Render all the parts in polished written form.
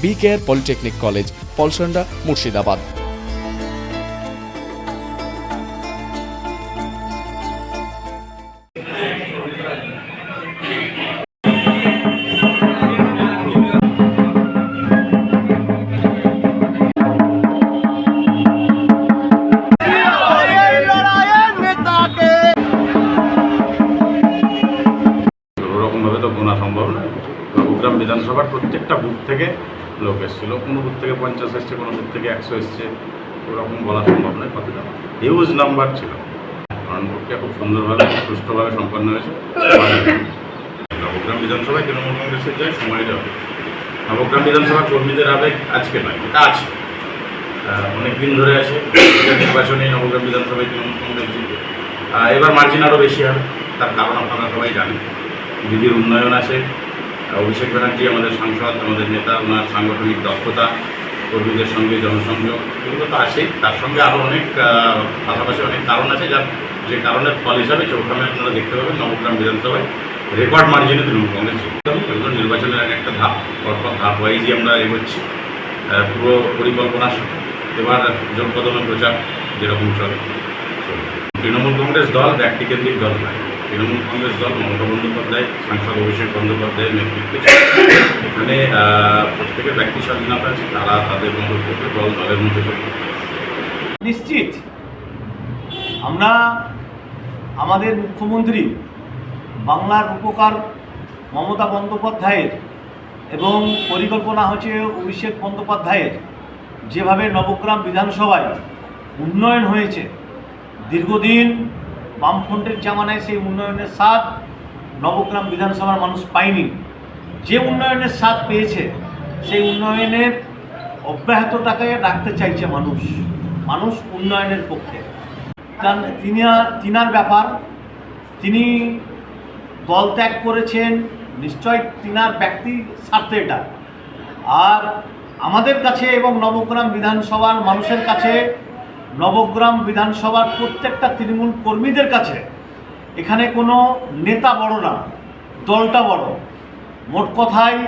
BKR polytechnic college, Palsanda, Murshidabad. গোনা সম্ভব না। নবগ্রাম বিধানসভার প্রত্যেকটা বুথ থেকে লোক এসেছিল, কোনো বুথ থেকে 50 এসছে, কোনো বুথ থেকে 100 এসছে, ওরকম বলা সম্ভব নয়। কতটা হিউজ নাম্বার ছিল, কারণ প্রক্রিয়া খুব সুন্দরভাবে সুষ্ঠুভাবে সম্পন্ন হয়েছে। নবগ্রাম বিধানসভায় তৃণমূল কংগ্রেসের যায় সময়টা হবে। নবগ্রাম বিধানসভার কর্মীদের আবেগ আজকে নয়, এটা আছে, অনেক দিন ধরে আছে। নির্বাচনে নবগ্রাম বিধানসভায় তৃণমূল কংগ্রেস জিতবে, এবার মার্জিন আরও বেশি হবে। তার কারণ আপনারা সবাই জানেন, দিদির উন্নয়ন আছে, অভিষেক ব্যানার্জি আমাদের সাংসদ, আমাদের নেতা, ওনার সাংগঠনিক দক্ষতা, কর্মীদের সঙ্গে জনসংযোগ, এগুলো তো আসেই। তার সঙ্গে আরও অনেক পাশাপাশি অনেক কারণ আছে, যে কারণের ফল হিসাবে চৌখামে আপনারা দেখতে পাবেন নবগ্রাম বিধানসভায় রেকর্ড মার্জিনে তৃণমূল কংগ্রেস জিতবে। এগুলো নির্বাচনের একটা ধাপ, পরপর ধাপ ওয়াইজই আমরা এগোচ্ছি পুরো পরিকল্পনা। এবার জোর কদমে প্রচার যেরকম চলে। তৃণমূল কংগ্রেস দল ব্যক্তিকেন্দ্রিক দল নয়, তৃণমূল কংগ্রেস দল মমতা বন্দ্যোপাধ্যায়, সাংসদ অভিষেক বন্দ্যোপাধ্যায়ের নেতৃত্বে এখানে প্রত্যেকের ব্যক্তি স্বাধীনতা আছে, তারা তাদের মতো করবে, দল দলের মতো চলবে। নিশ্চিত আমরা আমাদের মুখ্যমন্ত্রী বাংলার রূপকার মমতা বন্দ্যোপাধ্যায়ের এবং পরিকল্পনা হচ্ছে অভিষেক বন্দ্যোপাধ্যায়ের, যেভাবে নবগ্রাম বিধানসভায় উন্নয়ন হয়েছে দীর্ঘদিন বামফ্রন্টের জামানায়, সেই উন্নয়নের স্বাদ নবগ্রাম বিধানসভার মানুষ পায়নি। যে উন্নয়নের স্বাদ পেয়েছে সেই উন্নয়নের অব্যাহতটাকে রাখতে চাইছে মানুষ উন্নয়নের পক্ষে। তিনার ব্যাপার, তিনি দল ত্যাগ করেছেন, নিশ্চয় তিনার ব্যক্তি স্বার্থে এটা। আর আমাদের কাছে এবং নবগ্রাম বিধানসভার মানুষের কাছে, নবগ্রাম বিধানসভার প্রত্যেকটা তৃণমূল কর্মীদের কাছে এখানে কোনো নেতা বড় না, দলটা বড়। মোট কথায়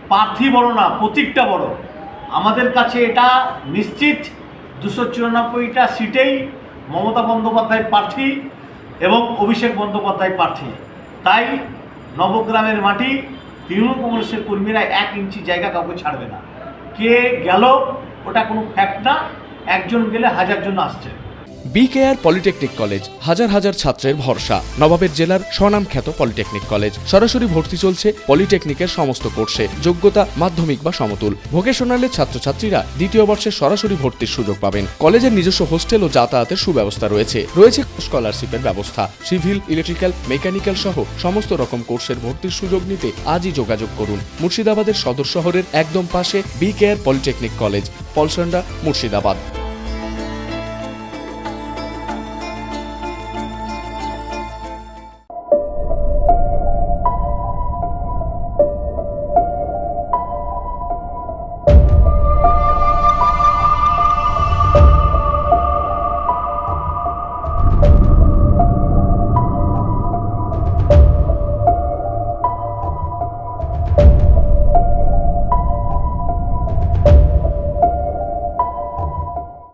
প্রার্থী বড় না, প্রতীকটা বড়। আমাদের কাছে এটা নিশ্চিত 294টা সিটেই মমতা বন্দ্যোপাধ্যায় প্রার্থী এবং অভিষেক বন্দ্যোপাধ্যায় প্রার্থী। তাই নবগ্রামের মাটি তৃণমূল কংগ্রেসের কর্মীরা 1 ইঞ্চি জায়গা কাউকে ছাড়বে না। কে গেল ওটা কোনো ফ্যাক্ট না, একজন গেলে 1000 জন আসছে। BKR পলিটেকনিক কলেজ, হাজার হাজার ছাত্রের ভরসা। নবাবের জেলার স্বনামখ্যাত পলিটেকনিক কলেজ। সরাসরি ভর্তি চলছে পলিটেকনিকের সমস্ত কোর্সে। যোগ্যতা মাধ্যমিক বা সমতুল। ভোকেশনালের ছাত্রছাত্রীরা দ্বিতীয় বর্ষে সরাসরি ভর্তির সুযোগ পাবেন। কলেজের নিজস্ব হোস্টেল ও যাতায়াতের সুব্যবস্থা রয়েছে। স্কলারশিপের ব্যবস্থা। সিভিল, ইলেকট্রিক্যাল, মেকানিক্যাল সহ সমস্ত রকম কোর্সের ভর্তির সুযোগ নিতে আজই যোগাযোগ করুন। মুর্শিদাবাদের সদর শহরের একদম পাশে BKR polytechnic college, Palsanda, Murshidabad.